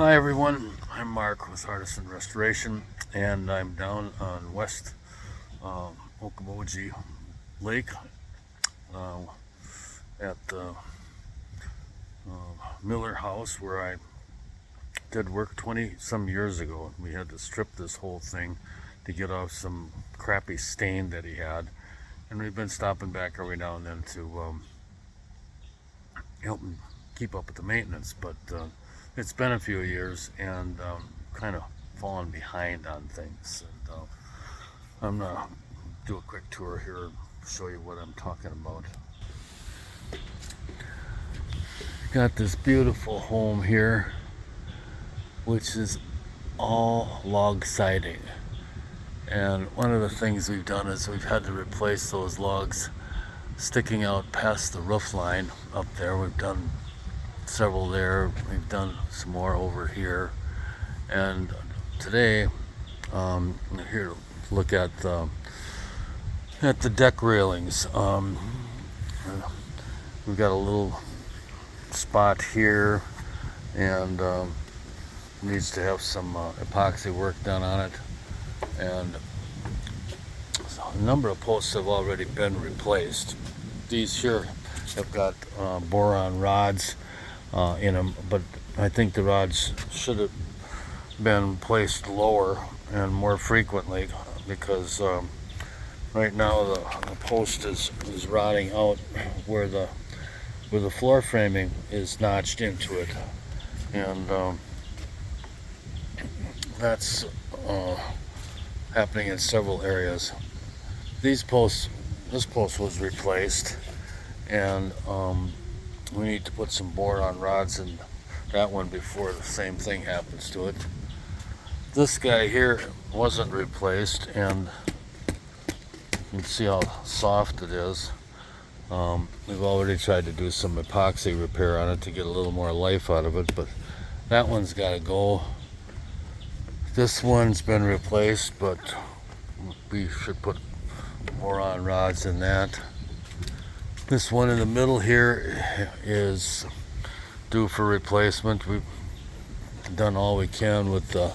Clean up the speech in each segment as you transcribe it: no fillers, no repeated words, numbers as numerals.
Hi everyone, I'm Mark with Artisan Restoration, and I'm down on West Okobogi Lake uh, at the Miller House where I did work 20 some years ago. We had to strip this whole thing to get off some crappy stain that he had, and we've been stopping back every now and then to help him keep up with the maintenance. But it's been a few years, and kind of fallen behind on things. And I'm gonna do a quick tour here and show you what I'm talking about. Got this beautiful home here, which is all log siding. And one of the things we've done is we've had to replace those logs sticking out past the roof line up there. We've done several there. We've done some more over here. And today, I'm here to look at the deck railings. We've got a little spot here, and needs to have some epoxy work done on it. And so a number of posts have already been replaced. These here have got boron rods in them, but I think the rods should have been placed lower and more frequently, because right now the post is rotting out where the floor framing is notched into it, and that's happening in several areas. This post was replaced, and we need to put some boron rods in that one before the same thing happens to it. This guy here wasn't replaced, and you can see how soft it is. We've already tried to do some epoxy repair on it to get a little more life out of it, but that one's got to go. This one's been replaced, but we should put boron rods in that. This one in the middle here is due for replacement. We've done all we can with the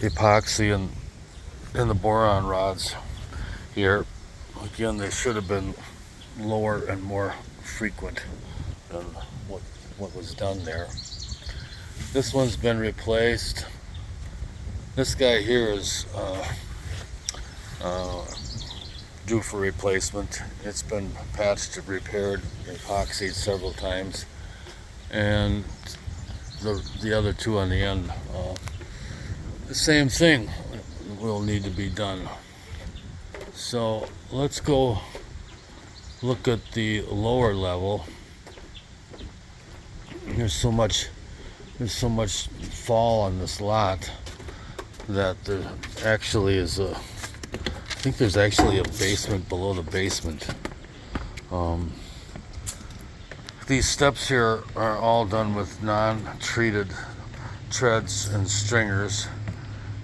epoxy and the boron rods here. Again, they should have been lower and more frequent than what was done there. This one's been replaced. This guy here is due for replacement. It's been patched and repaired, epoxied several times, and the other two on the end, the same thing will need to be done. So let's go look at the lower level. There's so much fall on this lot that there actually is I think there's actually a basement below the basement. These steps here are all done with non-treated treads and stringers,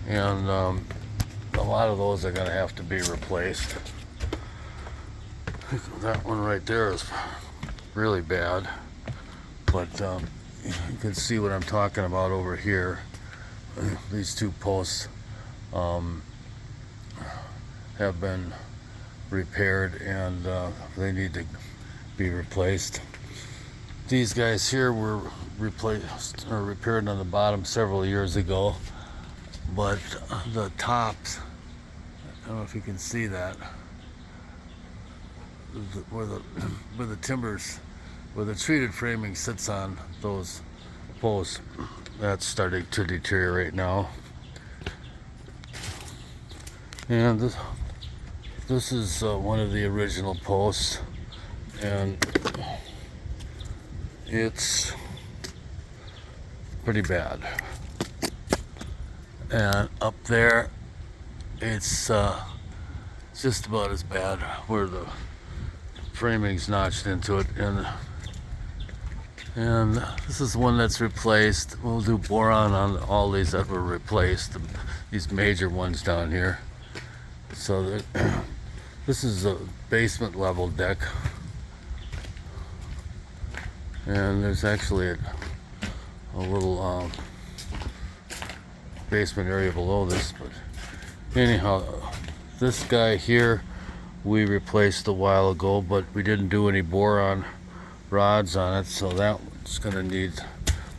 and a lot of those are going to have to be replaced. That one right there is really bad, but you can see what I'm talking about over here. These two posts have been repaired, and they need to be replaced. These guys here were replaced or repaired on the bottom several years ago, but the tops, I don't know if you can see that, where the timbers, where the treated framing sits on those posts, that's starting to deteriorate now. And this is one of the original posts, and it's pretty bad. And up there, it's just about as bad, where the framing's notched into it, and this is one that's replaced. We'll do boron on all these that were replaced, these major ones down here. So this is a basement level deck, and there's actually a little basement area below this. But anyhow, this guy here we replaced a while ago, but we didn't do any boron rods on it, so that's gonna need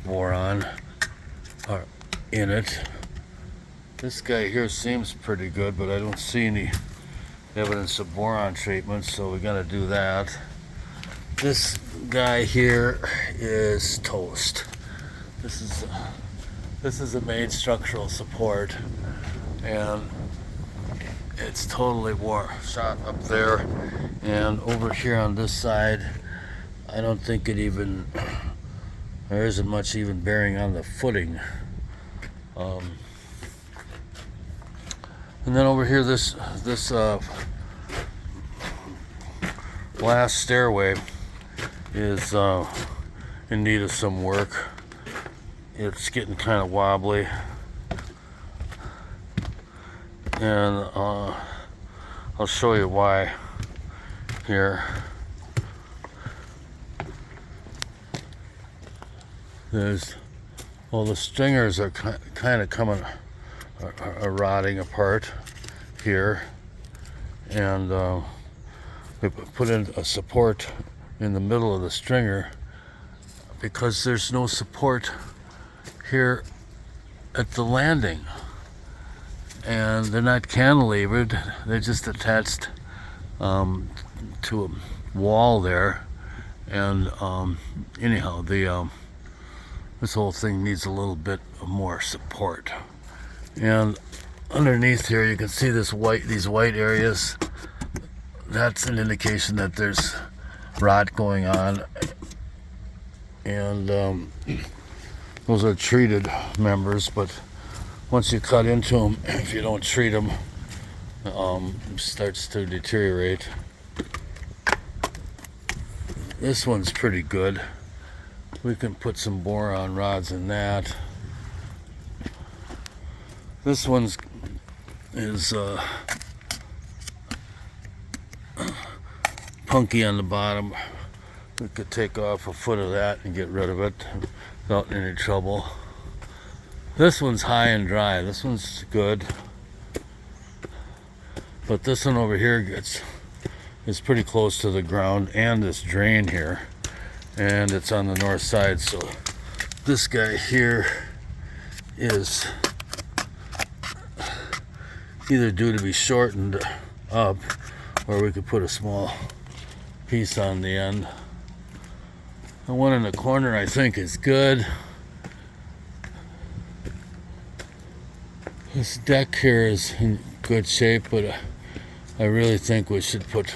boron in it. This guy here seems pretty good, but I don't see any evidence of boron treatment, so we gotta do that. This guy here is toast. This is a main structural support, and it's totally shot up there. And over here on this side, I don't think there isn't much even bearing on the footing. And then over here, this last stairway is in need of some work. It's getting kind of wobbly, and I'll show you why here. The stringers are kind of are rotting apart here, and we put in a support in the middle of the stringer because there's no support here at the landing, and they're not cantilevered, they're just attached to a wall there. And anyhow, this whole thing needs a little bit more support. And underneath here you can see these white areas. That's an indication that there's rot going on, and those are treated members, but once you cut into them, if you don't treat them, it starts to deteriorate. This one's pretty good. We can put some boron rods in that. This one's is punky on the bottom. We could take off a foot of that and get rid of it without any trouble. This one's high and dry. This one's good, but this one over here is pretty close to the ground, and this drain here, and it's on the north side. So this guy here is either due to be shortened up, or we could put a small piece on the end. The one in the corner I think is good. This deck here is in good shape, but I really think we should put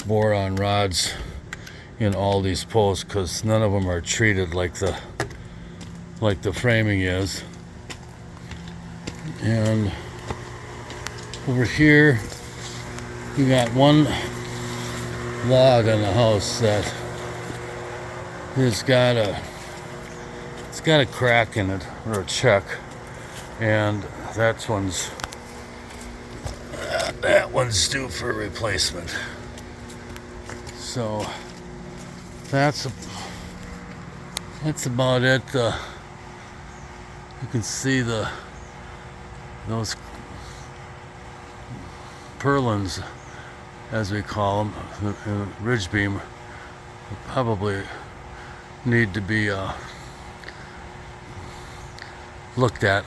boron rods in all these posts, because none of them are treated like the framing is. And over here we got one log on the house that has got a crack in it, or a check, and that one's due for replacement. So that's about it. You can see those purlins, as we call them, the ridge beam, probably need to be looked at.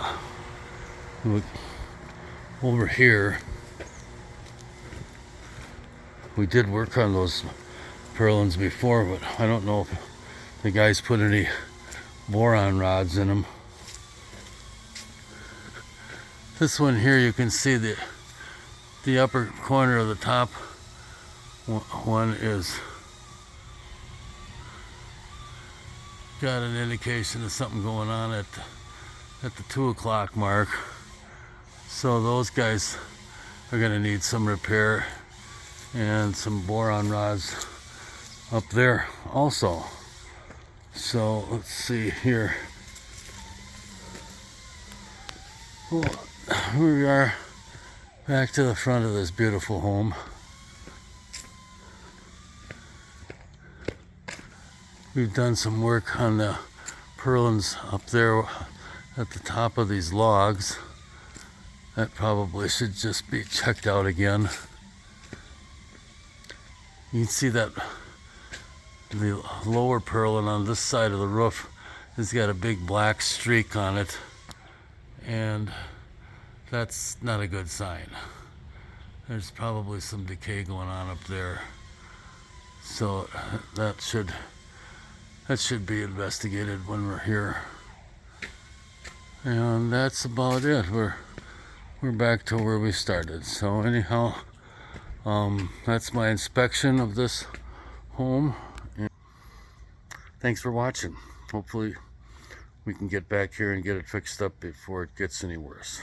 Over here, we did work on those purlins before, but I don't know if the guys put any boron rods in them. This one here, you can see the upper corner of the top one is got an indication of something going on at the 2 o'clock mark. So those guys are going to need some repair, and some boron rods up there also. So let's see here. Well, here we are back to the front of this beautiful home. We've done some work on the purlins up there at the top of these logs. That probably should just be checked out again. You can see that the lower purlin on this side of the roof has got a big black streak on it, and that's not a good sign. There's probably some decay going on up there, so that should be investigated when we're here. And that's about it. We're back to where we started. So anyhow, that's my inspection of this home. And thanks for watching. Hopefully we can get back here and get it fixed up before it gets any worse.